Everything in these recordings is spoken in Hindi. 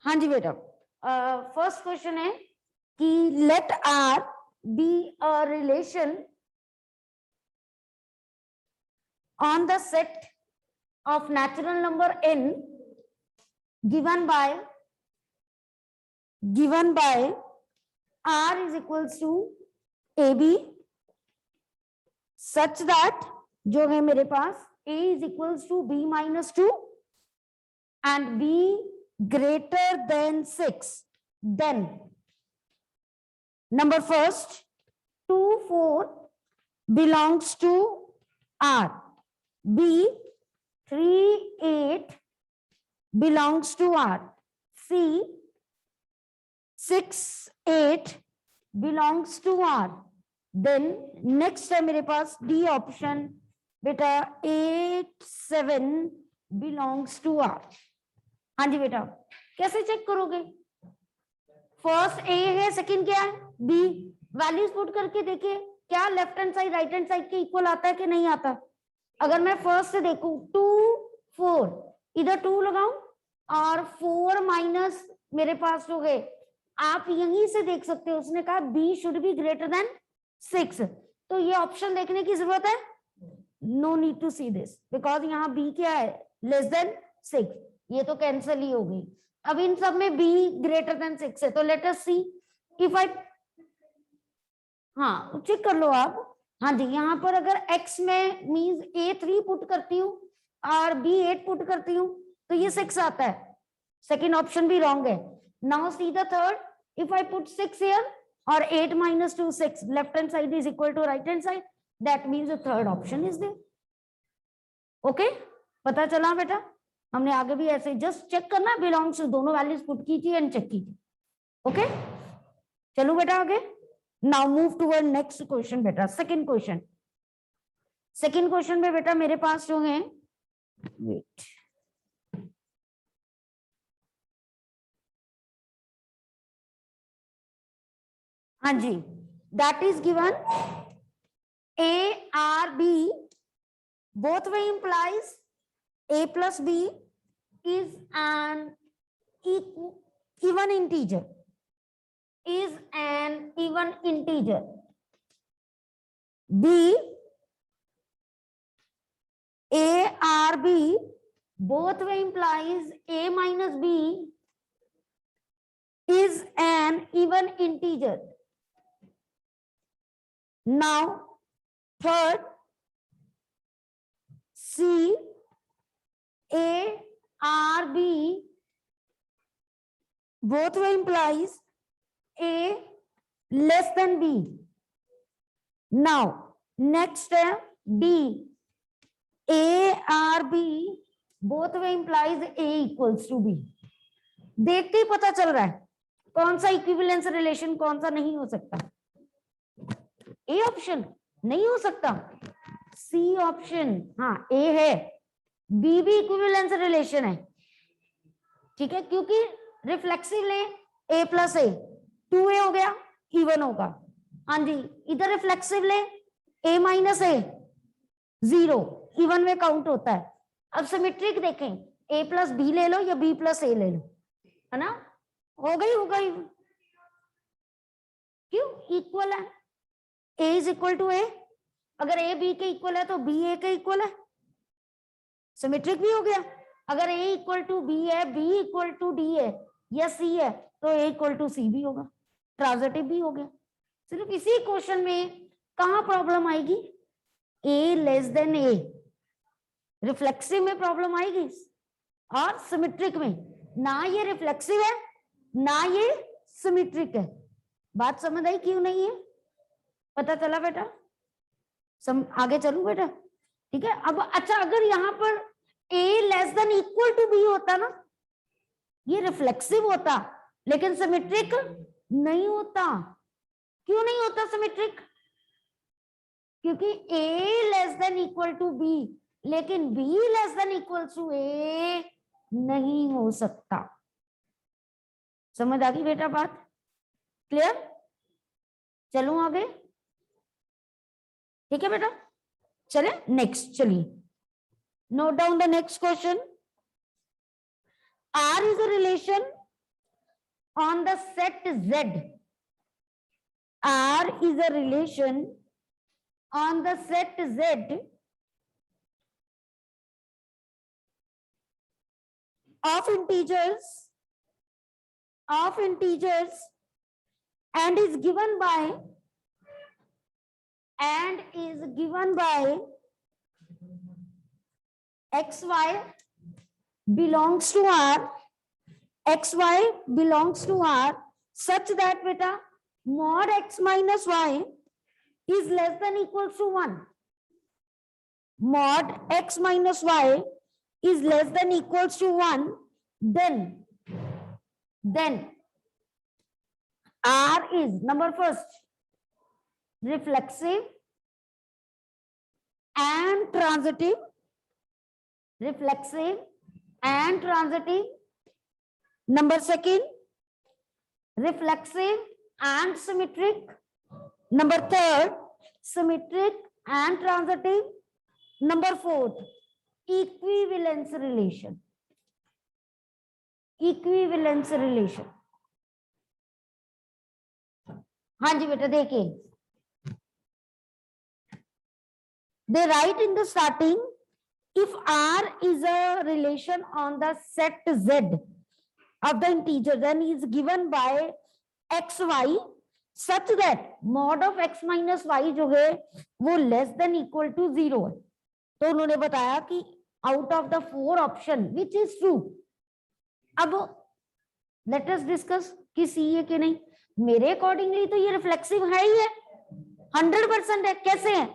हाँ जी बेटा, फर्स्ट क्वेश्चन है कि let R be a relation on the set of natural number n given by r is equals to ab such that जो है मेरे पास a is equals to b minus 2 and b greater than 6, then number first 2 4 belongs to r, b 3 8 belongs to r, c 6 8 belongs to r, then next है मेरे पास डी ऑप्शन बेटा 8 7 belongs to r। हाँ जी बेटा, कैसे चेक करोगे? फर्स्ट ए है, सेकंड क्या है? बी। वैल्यूज पुट करके देखिए क्या left hand side right hand side के इक्वल आता है कि नहीं आता। अगर मैं फर्स्ट से देखूं 2 4, इधर 2 लगाऊं और 4 माइनस मेरे पास हो गए, आप यहीं से देख सकते हो उसने कहा b should be greater than 6, तो ये ऑप्शन देखने की जरूरत है? No need to see this because यहाँ बी क्या है? लेस देन 6, ये तो कैंसिल ही हो गई। अब इन सब में बी ग्रेटर देन 6 है, तो let us see if I, हाँ चेक कर लो आप। हाँ जी, यहाँ पर अगर x में मींस a 3 पुट करती हूँ और b 8 पुट करती हूँ तो ये 6 आता है, सेकंड ऑप्शन भी रॉन्ग है। Now see the third, if I put 6 here और 8 minus 2 6, left hand side is equal to right hand side, that means the third option is there. Okay, पता चला बेटा? हमने आगे भी ऐसे जस्ट चेक करना, बिलोंग्स टू दोनों वैल्यूज पुट कीजिए एंड चेक कीजिए। ओके, चलो बेटा आगे। Now move toward next question बेटा, सेकंड क्वेश्चन। सेकंड क्वेश्चन में बेटा मेरे पास जो है, वेट, हाँ जी, that is given a r b both way implies a plus b is an even integer, is an even integer, b a r b both way implies a minus b is an even integer. Now third, c a r b both way implies a less than b. Now next है d a r b both way implies a equals to b। देखते ही पता चल रहा है कौन सा इक्विवेलेंस रिलेशन कौन सा नहीं हो सकता। ए ऑप्शन नहीं हो सकता, सी ऑप्शन हाँ ए है, बी भी इक्विवेलेंस रिलेशन है, ठीक है, क्योंकि रिफ्लेक्सिव ले ए प्लस ए 2a हो गया, इवन होगा। हाँ जी, इधर रिफ्लेक्सिव ले a माइनस ए 0, इवन में काउंट होता है। अब सिमेट्रिक देखें, a प्लस बी ले लो या b प्लस ए ले लो, है ना, हो गई, क्यों? इक्वल है, a इज इक्वल टू ए, अगर a b के इक्वल है तो b a के इक्वल है, सिमेट्रिक भी हो गया। अगर a इक्वल टू b है, b इक्वल टू d है या c है तो a इक्वल टू c भी होगा, ट्रांजिटिव भी हो गया। सिर्फ इसी क्वेश्चन में कहां प्रॉब्लम आएगी? a less then a, reflexive में प्रॉब्लम आएगी और सिमेट्रिक में ना ये रिफ्लेक्सिव है ना ये सिमेट्रिक है। बात समझ आई क्यों नहीं है? पता चला बेटा? आगे चलूं बेटा, ठीक है। अब अच्छा, अगर यहाँ पर a less than equal to b होता ना, ये रिफ्लेक्सिव होता लेकिन सिमेट्रिक नहीं होता। क्यों नहीं होता सिमेट्रिक? क्योंकि a less than equal to b लेकिन b less than equal to a नहीं हो सकता। समझ आ गई बेटा बात? क्लियर? चलूं आगे, ठीक है बेटा, चले नेक्स्ट। चलिए note down the next question. R is a relation on the set Z. R is a relation on the set Z of integers and is given by xy belongs to R, such that beta mod x minus y is less than equals to 1. Mod x minus y is less than equals to 1, then R is, number first, reflexive and transitive. Number second, reflexive and symmetric. Number third, symmetric and transitive. Number fourth, equivalence relation. हाँ जी बेटा देखिए, they write in the starting, if R is a relation on the set Z of the integer, then is given by xy such that mod of x minus y जो है वो less than equal to 0 है. तो उन्होंने बताया कि out of the 4 option which is true. अब let us discuss कि C है कि नहीं. मेरे अकॉर्डिंगली तो ये रिफ्लेक्सिव है ही है, 100% है. कैसे है?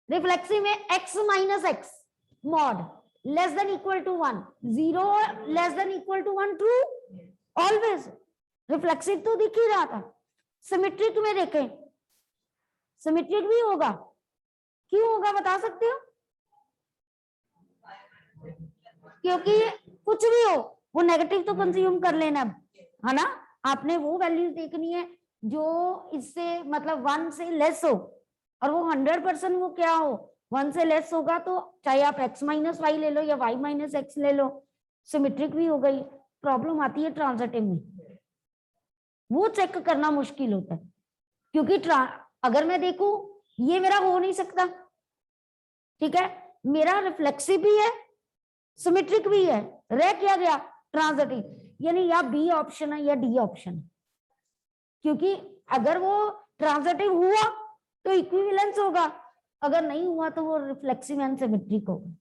रिफ्लेक्सिव में x minus x mod less than equal to 1, 0 less than equal to 1 true always. Reflexive तो दिख ही रहा था. सिमेट्रिक में देखें, सिमेट्रिक भी होगा. क्यों होगा बता सकते हो? क्योंकि कुछ भी हो वो नेगेटिव तो कंज्यूम कर लेना है ना. आपने वो वैल्यूज देखनी है जो इससे मतलब 1 से लेस हो, और वो 100% वो क्या हो 1 से लेस होगा. तो चाहे आप x माइनस वाई ले लो या y माइनस एक्स ले लो, सिमेट्रिक भी हो गई. प्रॉब्लम आती है ट्रांजिटिव में, वो चेक करना मुश्किल होता है. क्योंकि अगर मैं देखूं ये मेरा हो नहीं सकता, ठीक है, मेरा रिफ्लेक्सिव भी है सिमेट्रिक भी है, रह क्या गया ट्रांजिटिव. यानी या बी ऑप्शन है या डी ऑप्शन है. क्योंकि अगर वो ट्रांजिटिव हुआ तो इक्विवेलेंस होगा, अगर नहीं हुआ तो वो रिफ्लेक्सिव एंड सिमेट्रिक होगा.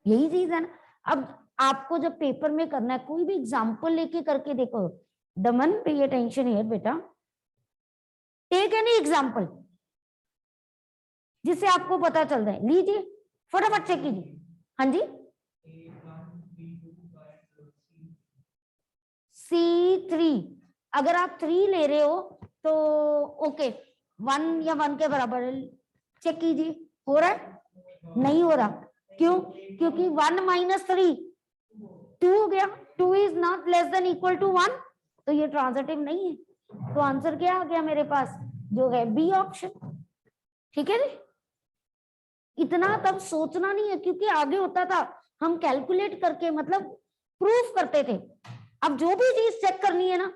यही चीज है ना. अब आपको जब पेपर में करना है कोई भी एग्जांपल लेके करके देखो. दमन पे अटेंशन हियर बेटा, टेक एनी एग्जांपल जिससे आपको पता चल रहा है. लीजिए फटाफट चेक कीजिए. हाँ जी, C3 अगर आप 3 ले रहे हो तो ओके 1 या 1 के बराबर चेक कीजिए. हो रहा है? नहीं हो रहा. क्यों? क्योंकि 1 माइनस 3 2 हो गया. 2 is not less than equal to 1, तो ये ट्रांजिटिव नहीं है. तो आंसर क्या आ गया मेरे पास जो है बी ऑप्शन. ठीक है जी. इतना तब सोचना नहीं है क्योंकि आगे होता था हम कैलकुलेट करके मतलब प्रूफ करते थे. अब जो भी चीज चेक करनी है ना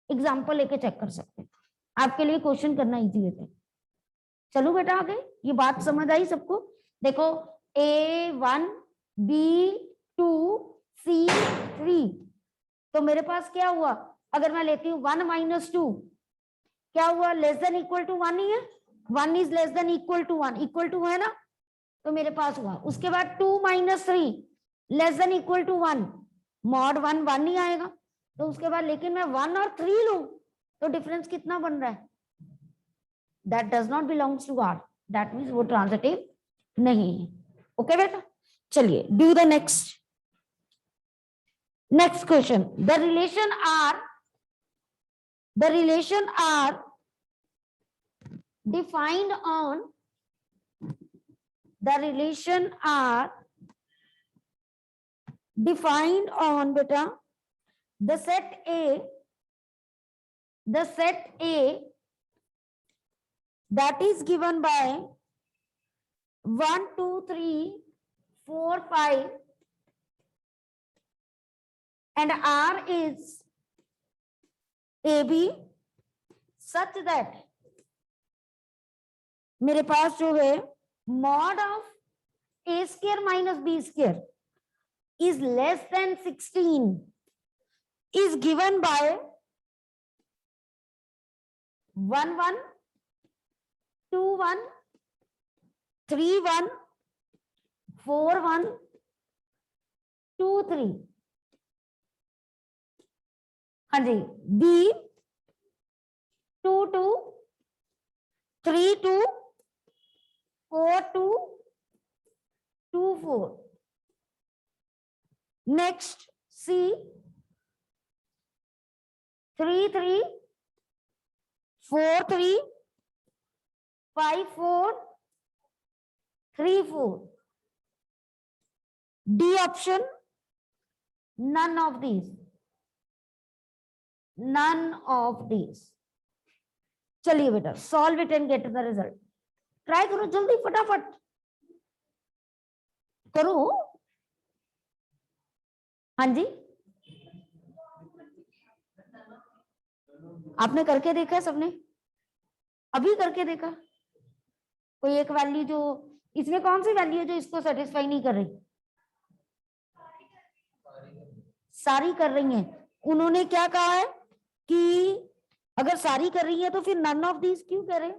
एग्जाम्पल लेके चेक कर सकते हैं. आपके लिए क्वेश्चन करना इजी होता है. चलो बेटा आगे. ये बात समझ आई सबको? देखो A1 B2 C3, तो मेरे पास क्या हुआ अगर मैं लेती हूँ 1 माइनस 2 क्या हुआ लेस देन इक्वल टू 1 ही है. 1 is less than equal to 1, equal to है ना, तो मेरे पास हुआ. उसके बाद 2 minus 3 less than equal to 1, mod 1 1 ही आएगा. तो उसके बाद लेकिन मैं 1 और 3 लूं तो डिफरेंस कितना बन रहा है? That does not belongs to R. That means वो ट्रांजिटिव नहीं है. ओके बेटा, चलिए do the next question. The relation are defined on beta the set A that is given by 1 2 3 4 5 and R is a b such that मेरे पास जो है mod of a square minus b square is less than 16 is given by 1 1 2 1 3 1 4 1 2 3 हाँ G B 2 2 3 2 4 2 2 4 next C 3 3 4 3 5 4 3 4 D option none of these चलिए बेटा solve it and get the result try करो जल्दी फटाफट करो हाँ जी आपने करके देखा है सबने अभी करके देखा कोई एक वैल्यू जो इसमें कौन सी वैल्यू है जो इसको सेटिस्फाई नहीं कर रही सारी कर रही हैं उन्होंने क्या कहा है कि अगर सारी कर रही है तो फिर नन ऑफ दीज क्यों कह रहे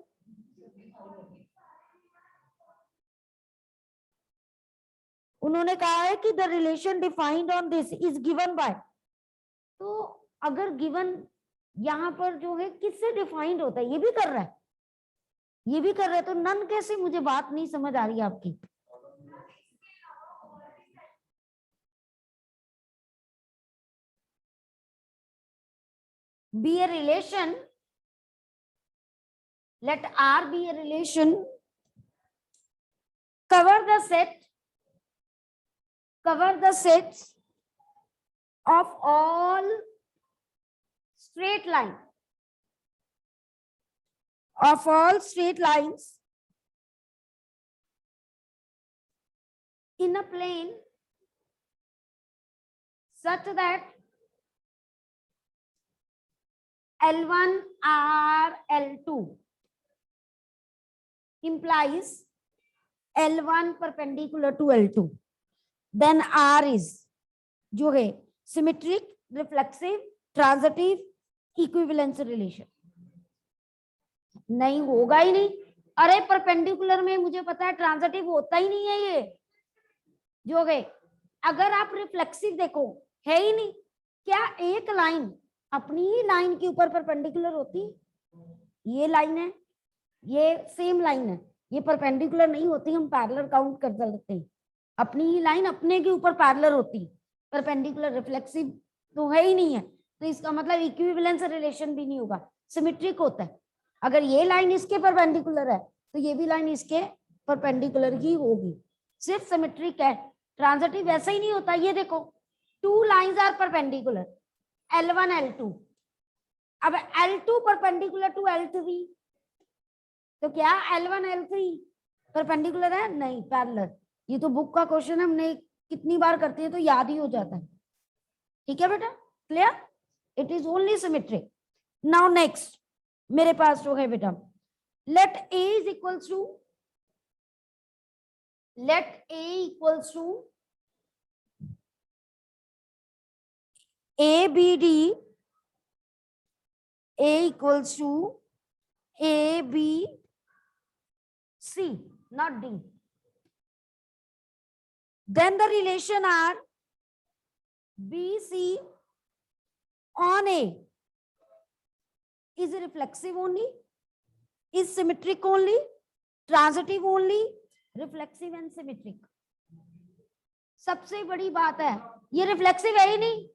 उन्होंने कहा है कि the relation defined on this is given by तो अगर गिवन यहां पर जो है किससे डिफाइंड होता है ये भी कर रहा है ये भी कर रहा है तो नन कैसे मुझे बात नहीं समझ आ रही है आपकी be a relation let R be a relation cover the sets of all straight lines in a plane such that L1 R L2 implies L1 perpendicular to L2 then R is जो है symmetric reflexive transitive equivalence relation नहीं होगा ही नहीं अरे परपेंडिकुलर में मुझे पता है ट्रांजिटिव होता ही नहीं है ये जो है अगर आप रिफ्लेक्सिव देखो है ही नहीं क्या एक लाइन अपनी ही लाइन के ऊपर परपेंडिकुलर होती ये लाइन है ये सेम लाइन है ये परपेंडिकुलर नहीं होती हम पैरेलल काउंट कर सकते हैं अपनी ही लाइन अपने के ऊपर पैरेलल होती परपेंडिकुलर रिफ्लेक्सिव तो है ही नहीं है तो इसका मतलब इक्विवेलेंस रिलेशन भी नहीं होगा सिमेट्रिक होता है अगर ये लाइन इसके परपेंडिकुलर है तो ये भी लाइन इसके परपेंडिकुलर ही होगी सिर्फ सिमेट्रिक है ट्रांजिटिव वैसा ही नहीं होता ये देखो two lines are perpendicular L1 L2 अब L2 परपेंडिकुलर टू L3 तो क्या L1 L3 परपेंडिकुलर है नहीं पैरेलल ये तो बुक का क्वेश्चन है हमने कितनी बार करते हैं तो याद ही हो जाता है ठीक है बेटा clear it is only symmetric now next मेरे पास जो है बेटा let A is equals to ABD A equals to ABC not D then the relation are BC on A is reflexive only is symmetric only transitive only reflexive and symmetric सबसे बड़ी बात है ये रिफ्लेक्सिव है ही नहीं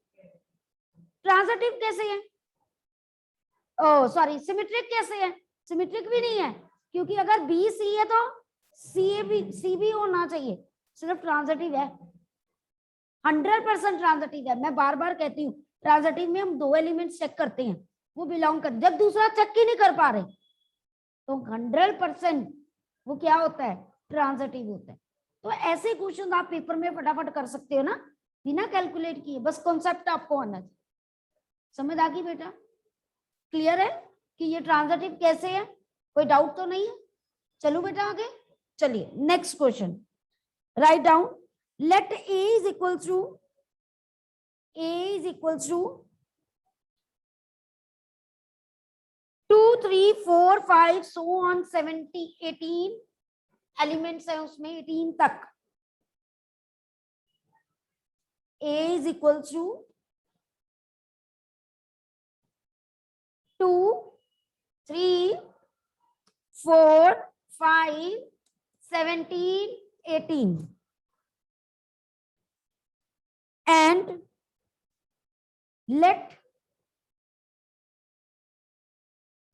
ट्रांजिटिव कैसे है ओ सॉरी सिमेट्रिक कैसे है सिमेट्रिक भी नहीं है क्योंकि अगर बी सी है तो सी भी होना चाहिए सिर्फ ट्रांजिटिव है 100% ट्रांजिटिव है मैं बार बार कहती हूँ ट्रांजिटिव में हम 2 एलिमेंट्स चेक करते हैं वो बिलोंग कर जब दूसरा चेक ही नहीं कर पा रहे तो 100% वो क्या होता है ट्रांजिटिव होता है तो ऐसे क्वेश्चन आप पेपर में फटाफट कर सकते हो ना बिना कैलकुलेट किए बस कॉन्सेप्ट आपको आना चाहिए समझ आ गई बेटा क्लियर है कि ये ट्रांजिटिव कैसे है, कोई डाउट तो नहीं है। चलो बेटा आगे चलिए next question, write down let A is equal to 2 3 4 5 so on 70 18 elements है उसमें 18 तक। A is equal to 2 3 4 5 17 18 and let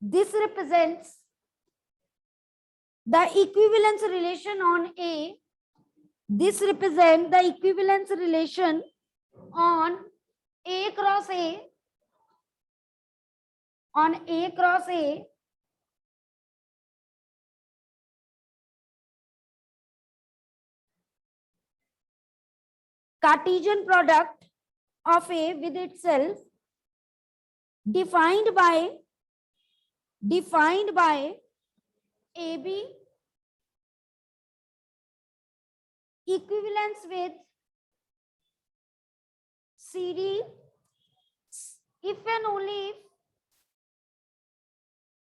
this represents the equivalence relation on A. This represents the equivalence relation on A cross A, on A cross A Cartesian product of A with itself defined by AB equivalence with CD if and only if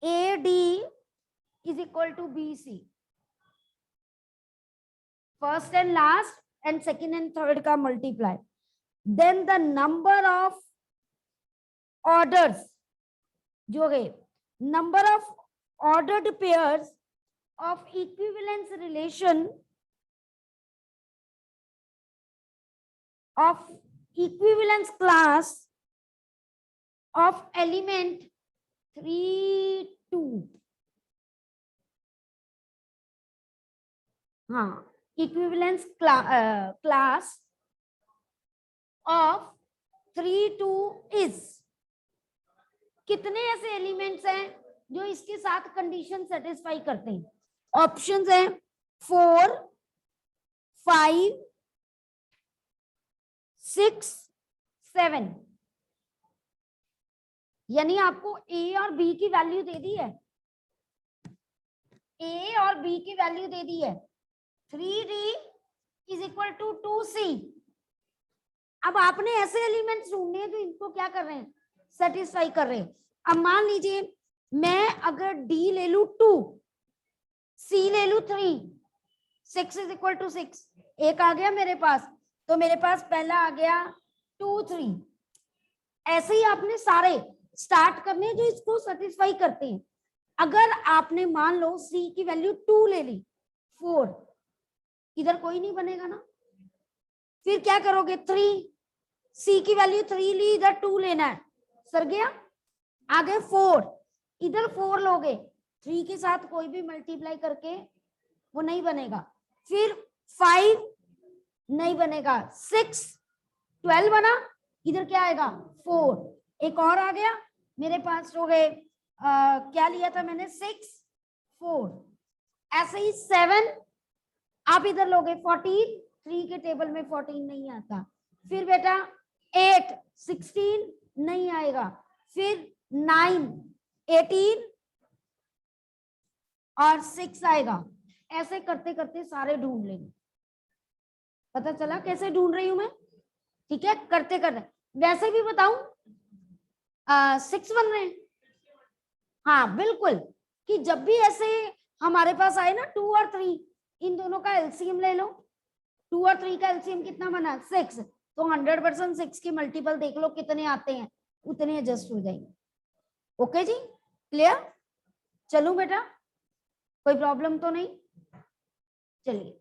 AD is equal to BC. First and last and second and third का multiply. Then the number of orders जो है number of ordered pairs of equivalence relation of equivalence class of element 3 2 हाँ equivalence class of 3 2 is कितने ऐसे एलिमेंट्स हैं जो इसके साथ कंडीशन सेटिस्फाई करते हैं? ऑप्शंस हैं 4 5 6 7, यानी आपको ए और बी की वैल्यू दे दी है, ए और बी की वैल्यू दे दी है 3D is equal to 2C। अब आपने ऐसे एलिमेंट्स ढूंढने हैं जो इनको क्या कर रहे हैं, सेटिस्फाई कर रहे हैं। अब मान लीजिए मैं अगर D ले लू 2, C ले लू 3, 6 इज इक्वल टू 6, एक आ गया मेरे पास, तो मेरे पास पहला आ गया 2 3। ऐसे ही आपने सारे स्टार्ट करने जो इसको सेटिस्फाई करते हैं। अगर आपने मान लो C की वैल्यू 2 ले ली 4, इधर कोई नहीं बनेगा ना, फिर क्या करोगे 3, C की वैल्यू 3 ली, इधर 2 लेना है, सर गया। आगे 4, इधर 4 लोगे, 3 के साथ कोई भी मल्टीप्लाई करके वो नहीं बनेगा, फिर 5 नहीं बनेगा, 6 12 बना, इधर क्या आएगा 4, एक और आ गया मेरे पास, हो गए क्या लिया था मैंने 6 4, ऐसे ही 7 आप इधर लोगे 14, 3 के टेबल में 14 नहीं आता, फिर बेटा 8 16 नहीं आएगा, फिर 9 18 और 6 आएगा। ऐसे करते करते सारे ढूंढ लेंगे। पता चला कैसे ढूंढ रही हूं मैं? ठीक है, करते करते। वैसे भी बताऊं 6 बन रहे हैं, हाँ बिल्कुल, कि जब भी ऐसे हमारे पास आए ना 2 और 3, इन दोनों का एलसीएम ले लो। 2 और 3 का एलसीएम कितना बना 6, तो 100% 6 की मल्टीपल देख लो कितने आते हैं, उतने एडजस्ट हो जाएंगे। ओके जी, क्लियर? चलूं बेटा, कोई प्रॉब्लम तो नहीं? चलिए